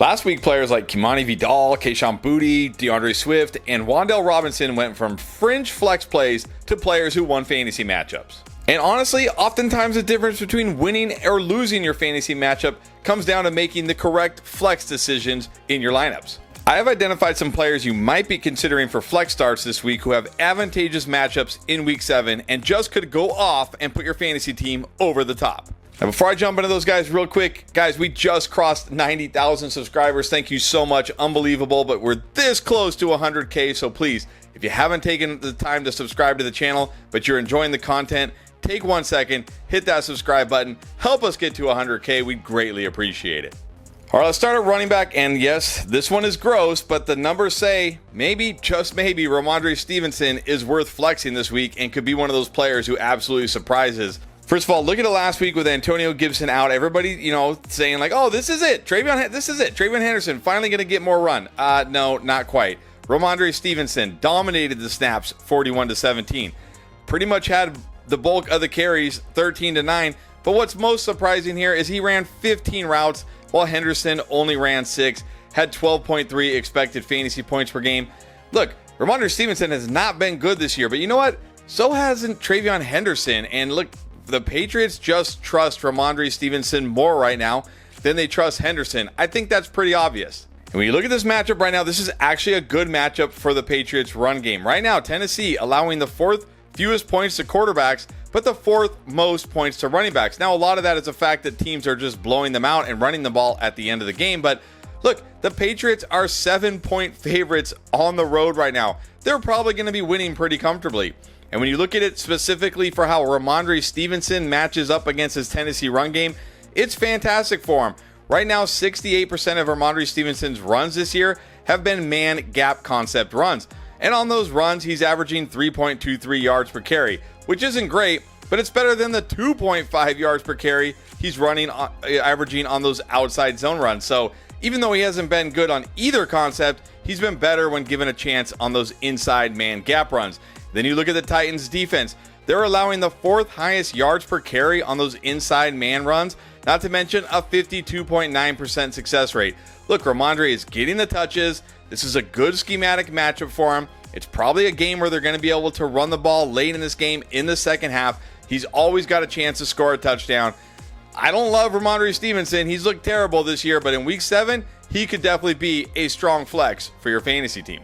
Last week, players like Kimani Vidal, Keishon Boutte, DeAndre Swift, and Wan'Dale Robinson went from fringe flex plays to players who won fantasy matchups. And honestly, oftentimes the difference between winning or losing your fantasy matchup comes down to making the correct flex decisions in your lineups. I have identified some players you might be considering for flex starts this week who have advantageous matchups in week 7 and just could go off and put your fantasy team over the top. Now, before I jump into those guys real quick, guys, we just crossed 90,000 subscribers. Thank you so much. Unbelievable, but we're this close to 100K. So please, if you haven't taken the time to subscribe to the channel, but you're enjoying the content, take 1 second, hit that subscribe button, help us get to 100K. We'd greatly appreciate it. All right, let's start at running back. And yes, this one is gross, but the numbers say maybe, just maybe, Rhamondre Stevenson is worth flexing this week and could be one of those players who absolutely surprises. First of all, look at it last week with Antonio Gibson out. Everybody, saying like, oh, this is it. This is it. Travion Henderson finally going to get more run. No, not quite. Rhamondre Stevenson dominated the snaps 41-17. Pretty much had the bulk of the carries 13-9. But what's most surprising here is he ran 15 routes while Henderson only ran 6, had 12.3 expected fantasy points per game. Look, Rhamondre Stevenson has not been good this year, but you know what? So hasn't Travion Henderson. And look, the Patriots just trust Rhamondre Stevenson more right now than they trust Henderson. I think that's pretty obvious. And when you look at this matchup right now, this is actually a good matchup for the Patriots run game. Right now, Tennessee allowing the 4th fewest points to quarterbacks, but the 4th most points to running backs. Now, a lot of that is the fact that teams are just blowing them out and running the ball at the end of the game. But look, the Patriots are 7-point favorites on the road right now. They're probably going to be winning pretty comfortably. And when you look at it specifically for how Rhamondre Stevenson matches up against his Tennessee run game, it's fantastic for him. Right now, 68% of Rhamondre Stevenson's runs this year have been man gap concept runs. And on those runs, he's averaging 3.23 yards per carry, which isn't great, but it's better than the 2.5 yards per carry he's averaging on those outside zone runs. So even though he hasn't been good on either concept, he's been better when given a chance on those inside man gap runs. Then you look at the Titans defense. They're allowing the 4th highest yards per carry on those inside man runs, not to mention a 52.9% success rate. Look, Rhamondre is getting the touches. This is a good schematic matchup for him. It's probably a game where they're going to be able to run the ball late in this game in the second half. He's always got a chance to score a touchdown. I don't love Rhamondre Stevenson. He's looked terrible this year, but in week 7, he could definitely be a strong flex for your fantasy team.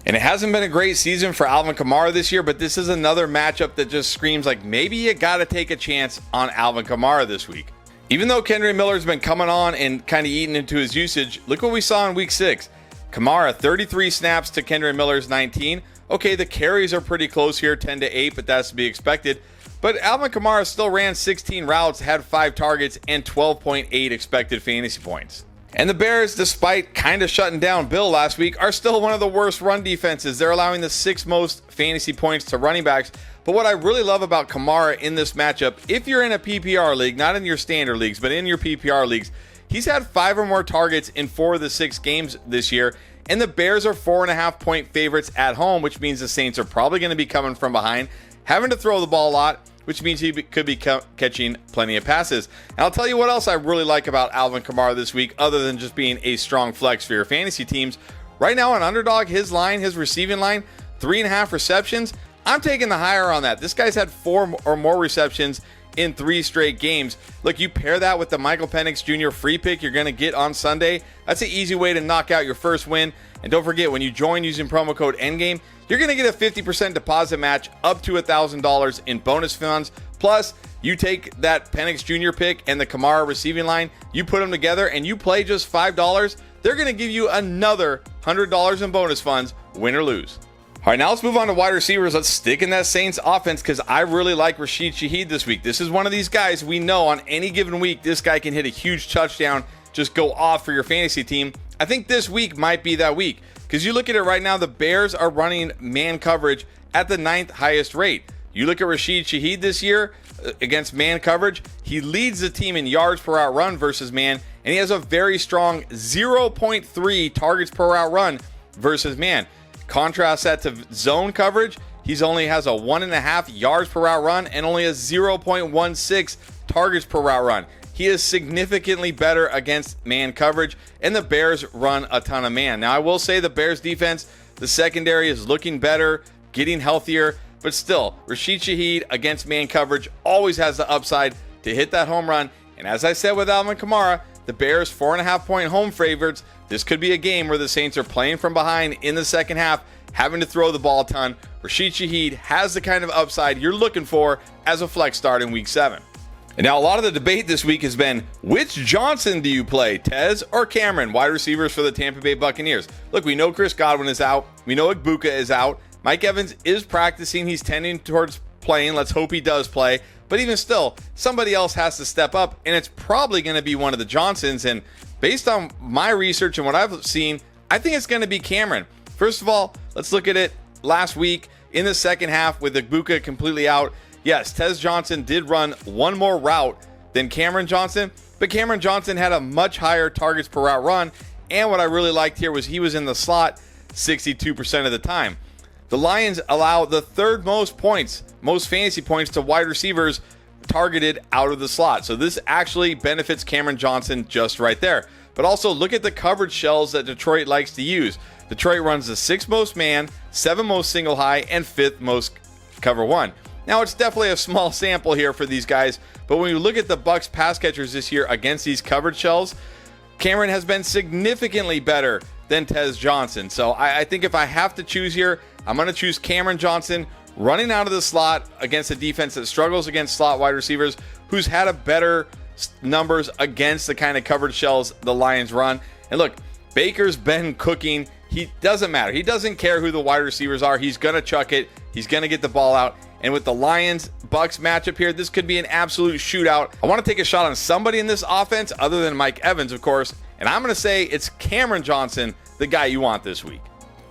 And it hasn't been a great season for Alvin Kamara this year, but this is another matchup that just screams like maybe you got to take a chance on Alvin Kamara this week. Even though Kendre Miller's been coming on and kind of eating into his usage, look what we saw in week 6. Kamara, 33 snaps to Kendre Miller's 19. Okay, the carries are pretty close here, 10-8, but that's to be expected. But Alvin Kamara still ran 16 routes, had 5 targets, and 12.8 expected fantasy points. And the Bears, despite kind of shutting down Bill last week, are still one of the worst run defenses. They're allowing the 6th most fantasy points to running backs. But what I really love about Kamara in this matchup, if you're in a PPR league, not in your standard leagues, but in your PPR leagues, he's had 5 or more targets in 4 of the 6 games this year. And the Bears are 4.5-point favorites at home, which means the Saints are probably going to be coming from behind, having to throw the ball a lot, which means he could be catching plenty of passes. And I'll tell you what else I really like about Alvin Kamara this week, other than just being a strong flex for your fantasy teams. Right now on Underdog, his receiving line, 3.5 receptions. I'm taking the higher on that. This guy's had 4 or more receptions in 3 straight games. Look, you pair that with the Michael Penix Jr. free pick you're going to get on Sunday. That's an easy way to knock out your first win. And don't forget, when you join using promo code ENDGAME, you're going to get a 50% deposit match up to $1,000 in bonus funds. Plus, you take that Penix Jr. pick and the Kamara receiving line, you put them together, and you play just $5. They're going to give you another $100 in bonus funds, win or lose. All right, now let's move on to wide receivers. Let's stick in that Saints offense because I really like Rashid Shaheed this week. This is one of these guys we know on any given week, this guy can hit a huge touchdown, just go off for your fantasy team. I think this week might be that week because you look at it right now, the Bears are running man coverage at the 9th highest rate. You look at Rashid Shaheed this year against man coverage, he leads the team in yards per route run versus man, and he has a very strong 0.3 targets per route run versus man. Contrast that to zone coverage, he's only has a 1.5 yards per route run and only a 0.16 targets per route run. he is significantly better against man coverage, and the Bears run a ton of man. Now, I will say the Bears defense, the secondary is looking better, getting healthier, but still, Rashid Shaheed against man coverage always has the upside to hit that home run. And as I said with Alvin Kamara, the Bears 4.5-point home favorites. This could be a game where the Saints are playing from behind in the second half, having to throw the ball a ton. Rashid Shaheed has the kind of upside you're looking for as a flex start in Week 7. And now a lot of the debate this week has been, which Johnson do you play, Tez or Cameron, wide receivers for the Tampa Bay Buccaneers? Look, we know Chris Godwin is out. We know Igbuka is out. Mike Evans is practicing. He's tending towards playing. Let's hope he does play. But even still, somebody else has to step up, and it's probably going to be one of the Johnsons. And based on my research and what I've seen, I think it's going to be Cameron. First of all, let's look at it last week in the second half with Igbuka completely out. Yes, Tez Johnson did run one more route than Cameron Johnson, but Cameron Johnson had a much higher targets per route run. And what I really liked here was he was in the slot 62% of the time. The Lions allow the third most points, most fantasy points to wide receivers targeted out of the slot. So this actually benefits Cameron Johnson just right there. But also look at the coverage shells that Detroit likes to use. Detroit runs the 6th most man, 7th most single high, and 5th most cover one. Now it's definitely a small sample here for these guys, but when you look at the Bucs pass catchers this year against these coverage shells, Cameron has been significantly better than Tez Johnson. So I think if I have to choose here, I'm going to choose Cameron Johnson running out of the slot against a defense that struggles against slot wide receivers, who's had a better numbers against the kind of coverage shells the Lions run. And look, Baker's been cooking. He doesn't matter. He doesn't care who the wide receivers are. He's going to chuck it. He's going to get the ball out. And with the Lions-Bucs matchup here, this could be an absolute shootout. I want to take a shot on somebody in this offense other than Mike Evans, of course. And I'm going to say it's Cameron Johnson, the guy you want this week.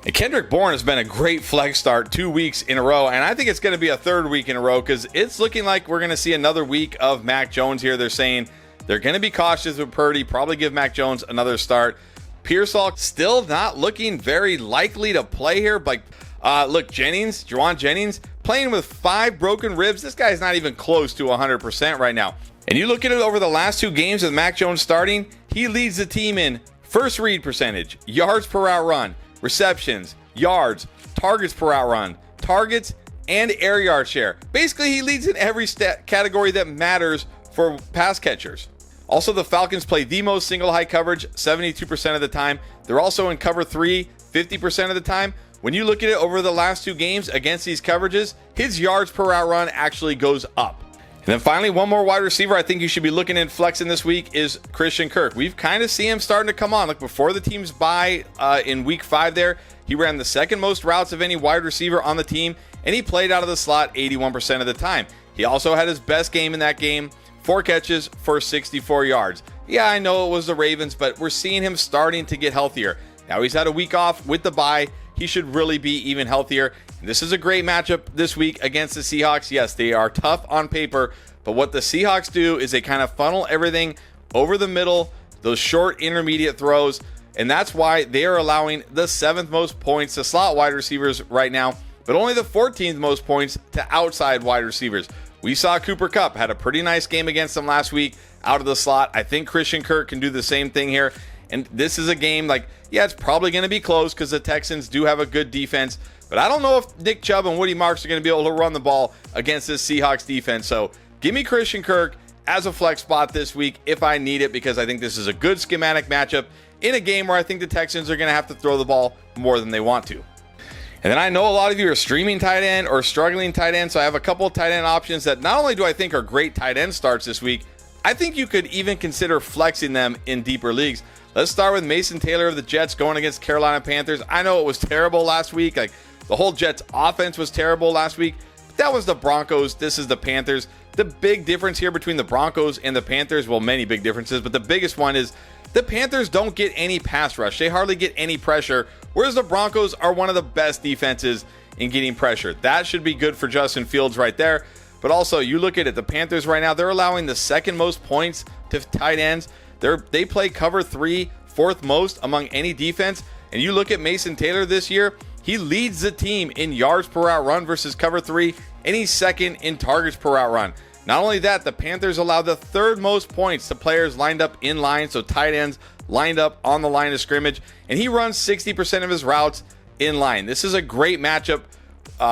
And Kendrick Bourne has been a great flex start 2 weeks in a row. And I think it's going to be a third week in a row because it's looking like we're going to see another week of Mac Jones here. They're saying they're going to be cautious with Purdy, probably give Mac Jones another start. Pearsall still not looking very likely to play here. But look, Juwan Jennings, playing with 5 broken ribs. This guy's not even close to 100% right now. And you look at it over the last 2 games with Mac Jones starting, he leads the team in first read percentage, yards per route run, receptions, yards, targets per route run, targets, and air yard share. Basically, he leads in every category that matters for pass catchers. Also, the Falcons play the most single high coverage 72% of the time. They're also in cover 3 50% of the time. When you look at it over the last 2 games against these coverages, his yards per route run actually goes up. And then finally, one more wide receiver I think you should be looking at flexing this week is Christian Kirk. We've kind of seen him starting to come on. Like before the team's bye in week 5 there, he ran the 2nd most routes of any wide receiver on the team, and he played out of the slot 81% of the time. He also had his best game in that game, 4 catches for 64 yards. Yeah, I know it was the Ravens, but we're seeing him starting to get healthier. Now he's had a week off with the bye. He should really be even healthier. This is a great matchup this week against the Seahawks. Yes, they are tough on paper, but what the Seahawks do is they kind of funnel everything over the middle, those short intermediate throws, and that's why they are allowing the 7th most points to slot wide receivers right now, but only the 14th most points to outside wide receivers. We saw Cooper Kupp had a pretty nice game against them last week out of the slot. I think Christian Kirk can do the same thing here. And this is a game it's probably going to be close because the Texans do have a good defense. But I don't know if Nick Chubb and Woody Marks are going to be able to run the ball against this Seahawks defense. So give me Christian Kirk as a flex spot this week if I need it, because I think this is a good schematic matchup in a game where I think the Texans are going to have to throw the ball more than they want to. And then I know a lot of you are streaming tight end or struggling tight end, so I have a couple of tight end options that not only do I think are great tight end starts this week, I think you could even consider flexing them in deeper leagues. Let's start with Mason Taylor of the Jets going against Carolina Panthers. I know it was terrible last week. The whole Jets offense was terrible last week. But that was the Broncos. This is the Panthers. The big difference here between the Broncos and the Panthers, well, many big differences, but the biggest one is the Panthers don't get any pass rush. They hardly get any pressure, whereas the Broncos are one of the best defenses in getting pressure. That should be good for Justin Fields right there. But also, you look at it, the Panthers right now, they're allowing the 2nd most points to tight ends. They play cover 3, 4th most among any defense. And you look at Mason Taylor this year, he leads the team in yards per route run versus cover 3, and he's 2nd in targets per route run. Not only that, the Panthers allow the third most points to players lined up in line, so tight ends lined up on the line of scrimmage, and he runs 60% of his routes in line. This is a great matchup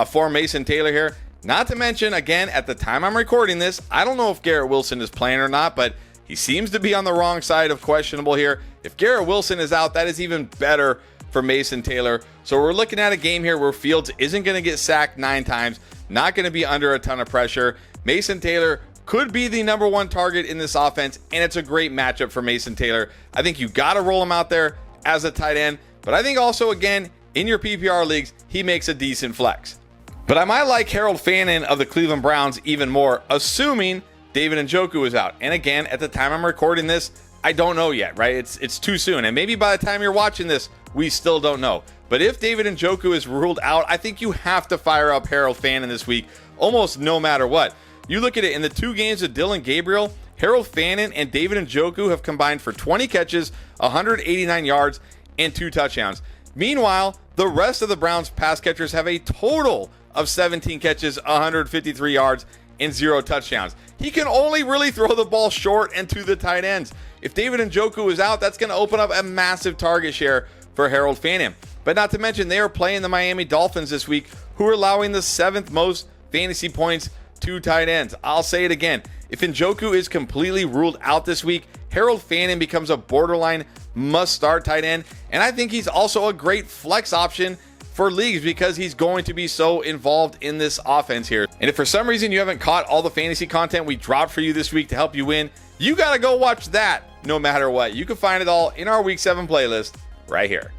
for Mason Taylor here. Not to mention, again, at the time I'm recording this, I don't know if Garrett Wilson is playing or not, but he seems to be on the wrong side of questionable here. If Garrett Wilson is out, that is even better for Mason Taylor. So we're looking at a game here where Fields isn't going to get sacked 9 times, not going to be under a ton of pressure. Mason Taylor could be the number 1 target in this offense, and it's a great matchup for Mason Taylor. I think you got to roll him out there as a tight end, but I think also, again, in your PPR leagues, he makes a decent flex. But I might like Harold Fannin of the Cleveland Browns even more, assuming David Njoku is out. And again, at the time I'm recording this, I don't know yet, right? It's too soon. And maybe by the time you're watching this, we still don't know. But if David Njoku is ruled out, I think you have to fire up Harold Fannin this week, almost no matter what. You look at it, in the 2 games of Dylan Gabriel, Harold Fannin and David Njoku have combined for 20 catches, 189 yards, and 2 touchdowns. Meanwhile, the rest of the Browns pass catchers have a total of 17 catches, 153 yards, and 0 touchdowns. He can only really throw the ball short and to the tight ends. If David Njoku is out, that's going to open up a massive target share for Harold Fannin. But not to mention, they are playing the Miami Dolphins this week, who are allowing the 7th most fantasy points to tight ends. I'll say it again. If Njoku is completely ruled out this week, Harold Fannin becomes a borderline must-start tight end. And I think he's also a great flex option for leagues because he's going to be so involved in this offense here. And if for some reason you haven't caught all the fantasy content we dropped for you this week to help you win, you got to go watch that no matter what. You can find it all in our Week 7 playlist right here.